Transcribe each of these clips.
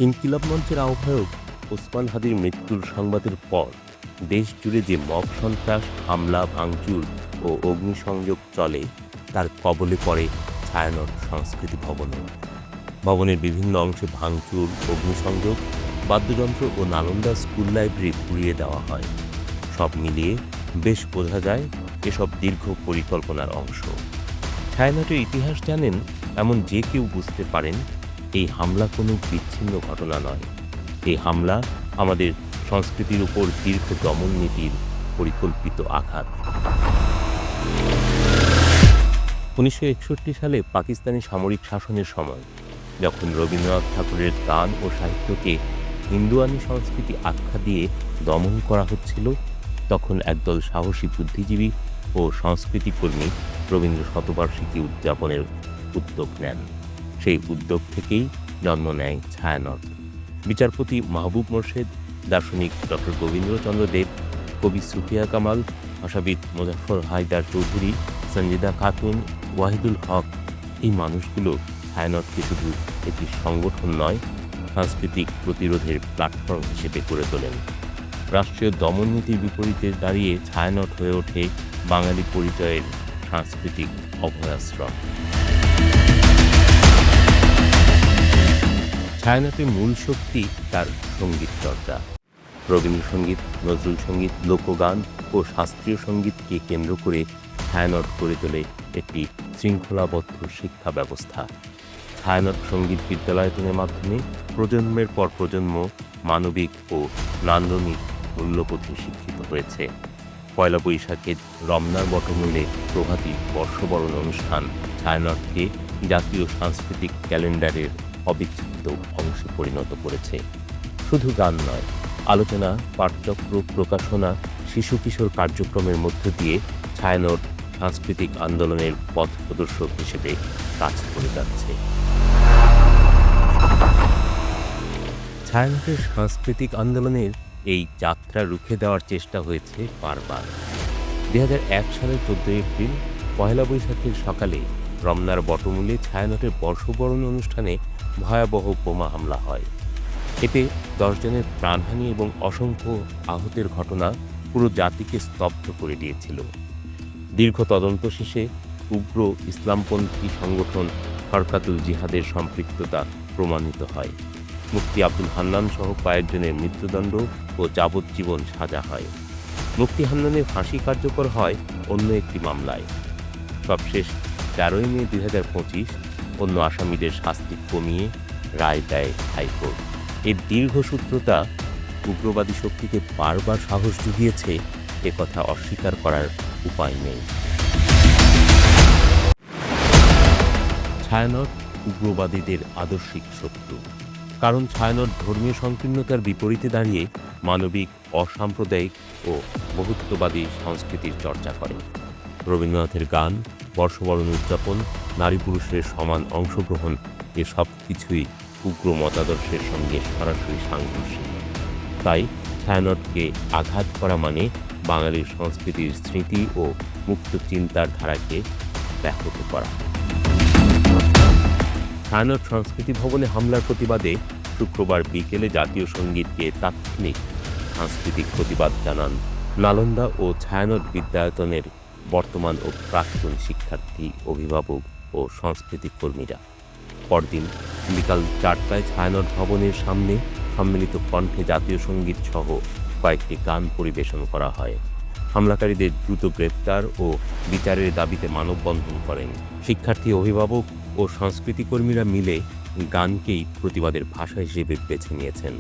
ইনকিলাব মঞ্চের আহ্বায়ক ওসমান হাদির মৃত্যুর সংবাদের পর দেশ জুড়ে যে মব সন্ত্রাস, হামলা, ভাঙচুর ও অগ্নিসংযোগ চলে তার কবলে পড়ে ছায়ানট সংস্কৃতি ভবনও। ভবনের বিভিন্ন অংশে ভাঙচুর, অগ্নিসংযোগ, বাদ্যযন্ত্র ও নালন্দা স্কুল লাইব্রেরি পুড়িয়ে দেওয়া হয়। সব মিলিয়ে বেশ বোঝা যায় এসব দীর্ঘ পরিকল্পনার অংশ। ছায়ানটের ইতিহাস জানেন এমন যে কেউ বুঝতে পারেন এই হামলা কোনো বিচ্ছিন্ন ঘটনা নয়। এই হামলা আমাদের সংস্কৃতির উপর দীর্ঘ দমন নীতির পরিকল্পিত আঘাত। 1961 সালে পাকিস্তানি সামরিক শাসনের সময় যখন রবীন্দ্রনাথ ঠাকুরের গান ও সাহিত্যকে হিন্দুয়ানি সংস্কৃতি আখ্যা দিয়ে দমন করা হচ্ছিল, তখন একদল সাহসী বুদ্ধিজীবী ও সংস্কৃতিকর্মী রবীন্দ্র শতবার্ষিকী উদযাপনের উদ্যোগ নেন। সেই উদ্যোগ থেকেই জন্ম নেয় ছায়ানট। বিচারপতি মাহবুব মোর্শেদ, দার্শনিক ডক্টর গোবিন্দচন্দ্র দেব, কবি সুফিয়া কামাল, ভাষাবিদ মোজাফফর হায়দার চৌধুরী, সঞ্জিদা খাতুন, ওয়াহিদুল হক, এই মানুষগুলো ছায়ানটকে শুধু একটি সংগঠন নয়, সাংস্কৃতিক প্রতিরোধের প্ল্যাটফর্ম হিসেবে গড়ে তোলেন। রাষ্ট্রীয় দমননীতির বিপরীতে দাঁড়িয়ে ছায়ানট হয়ে ওঠে বাঙালি পরিচয়ের সাংস্কৃতিক অভয়াশ্রম। ছায়ানটের মূল শক্তি তার সঙ্গীত চর্চা। রবীন্দ্রসঙ্গীত, নজরুল সঙ্গীত, লোকগান ও শাস্ত্রীয় সঙ্গীতকে কেন্দ্র করে ছায়ানট গড়ে তোলে একটি শৃঙ্খলাবদ্ধ শিক্ষা ব্যবস্থা। ছায়ানট সঙ্গীত বিদ্যালয়ায়তনের মাধ্যমে প্রজন্মের পর প্রজন্ম মানবিক ও নান্দনিক মূল্যবোধে শিক্ষিত হয়েছে। পয়লা বৈশাখের রমনার বটমূলে প্রভাতী বর্ষবরণ অনুষ্ঠান ছায়ানটকে জাতীয় সাংস্কৃতিক ক্যালেন্ডারের অবিচ্ছেদ্য অংশে পরিণত করেছে। শুধু গান নয়, আলোচনা, পাঠচক্র, প্রকাশনা, শিশু কিশোর কার্যক্রমের মধ্য দিয়ে ছায়ানট সাংস্কৃতিক আন্দোলনের পথ প্রদর্শক হিসেবে কাজ করে যাচ্ছে। ছায়ানটের সাংস্কৃতিক আন্দোলনের এই যাত্রা রুখে দেওয়ার চেষ্টা হয়েছে বারবার। 2001 সালের 14 এপ্রিল পয়লা বৈশাখের সকালে রমনার বটমূলে ছায়ানটের বর্ষবরণ অনুষ্ঠানে ভয়াবহ বোমা হামলা হয়। এতে 10 জনের প্রাণহানি এবং অসংখ্য আহতের ঘটনা পুরো জাতিকে স্তব্ধ করে দিয়েছিল। দীর্ঘ তদন্ত শেষে উগ্র ইসলামপন্থী সংগঠন হরকাতুল জিহাদের সম্পৃক্ততা প্রমাণিত হয়। মুফতি আব্দুল হান্নান সহ কয়েকজনের মৃত্যুদণ্ড ও যাবজ্জীবন সাজা হয়। মুফতি হান্নানের ফাঁসি কার্যকর হয় অন্য একটি মামলায়। সবশেষ 13 মে 2025 অন্য আসামিদের শাস্তি কমিয়ে রায় দেয় হাইকোর্ট। এর দীর্ঘসূত্রতা উগ্রবাদী শক্তিকে বারবার সাহস জুগিয়েছে, একথা অস্বীকার করার উপায় নেই। ছায়ানট উগ্রবাদীদের আদর্শিক শত্রু, কারণ ছায়ানট ধর্মীয় সংকীর্ণতার বিপরীতে দাঁড়িয়ে মানবিক, অসাম্প্রদায়িক ও বহুত্ববাদী সংস্কৃতির চর্চা করে। রবীন্দ্রনাথের গান, বর্ষবরণ উদযাপন, নারী পুরুষের সমান অংশগ্রহণ, এসব কিছুই উগ্র মতাদর্শের সঙ্গে সরাসরি সাংঘর্ষিক। তাই ছায়ানটকে আঘাত করা মানে বাঙালির সংস্কৃতির স্মৃতি ও মুক্ত চিন্তার ধারাকে ব্যাহত করা। ছায়ানট সংস্কৃতি ভবনে হামলার প্রতিবাদে শুক্রবার বিকেলে জাতীয় সঙ্গীতকে তাৎক্ষণিক সাংস্কৃতিক প্রতিবাদ জানান নালন্দা ও ছায়ানট বিদ্যায়তনের বর্তমান ও প্রাক্তন শিক্ষার্থী, অভিভাবক ও সংস্কৃতি কর্মীরা। পরদিন বিকাল 4টায় ছায়ানট ভবনের সামনে সম্মিলিত কণ্ঠে জাতীয় সঙ্গীত সহ কয়েকটি গান পরিবেশন করা হয়। হামলাকারীদের দ্রুত গ্রেপ্তার ও বিচারের দাবিতে মানববন্ধন করেন। শিক্ষার্থী, অভিভাবক ও সংস্কৃতি কর্মীরা মিলে গানকেই প্রতিবাদের ভাষা হিসেবে বেছে নিয়েছেন।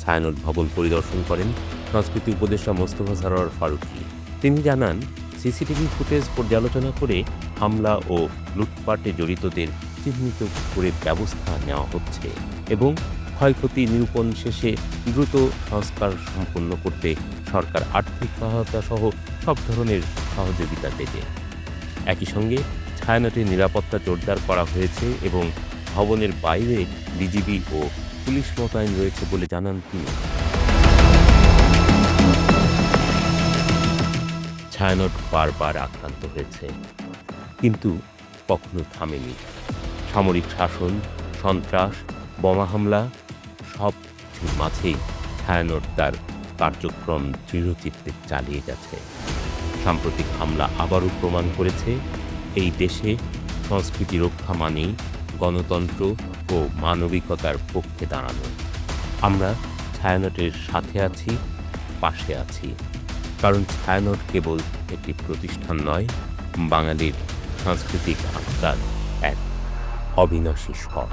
ছায়ানট ভবন পরিদর্শন করেন সংস্কৃতি উপদেষ্টা মোস্তফা সরোয়ার ফারুকী। তিনি জানান, সিসিটিভি ফুটেজ পর্যালোচনা করে হামলা ও লুটপাটে জড়িতদের চিহ্নিত করে ব্যবস্থা নেওয়া হচ্ছে এবং ক্ষয়ক্ষতি নিরূপণ শেষে দ্রুত সংস্কার সম্পন্ন করতে সরকার আর্থিক সহায়তা সহ সব ধরনের সহযোগিতা দেবে। একই সঙ্গে ছায়ানটের নিরাপত্তা জোরদার করা হয়েছে এবং ভবনের বাইরে বিজিবি ও পুলিশ মোতায়েন রয়েছে বলে জানান তিনি। ছায়ানট বারবার আক্রান্ত হয়েছে, কিন্তু কখনো থামেনি। সামরিক শাসন, সন্ত্রাস, বোমা হামলা সব কিছুর মাঝেই ছায়ানট তার কার্যক্রম দৃঢ়চিত্তে চালিয়ে গেছে। সাম্প্রতিক হামলা আবারও প্রমাণ করেছে এই দেশে সংস্কৃতি রক্ষা মানেই গণতন্ত্র ও মানবিকতার পক্ষে দাঁড়ানো। আমরা ছায়ানটের সাথে আছি, পাশে আছি, কারণ ছায়ানট কেবল একটি প্রতিষ্ঠান নয়, বাঙালির সাংস্কৃতিক আত্মার এক অবিনাশী স্বর।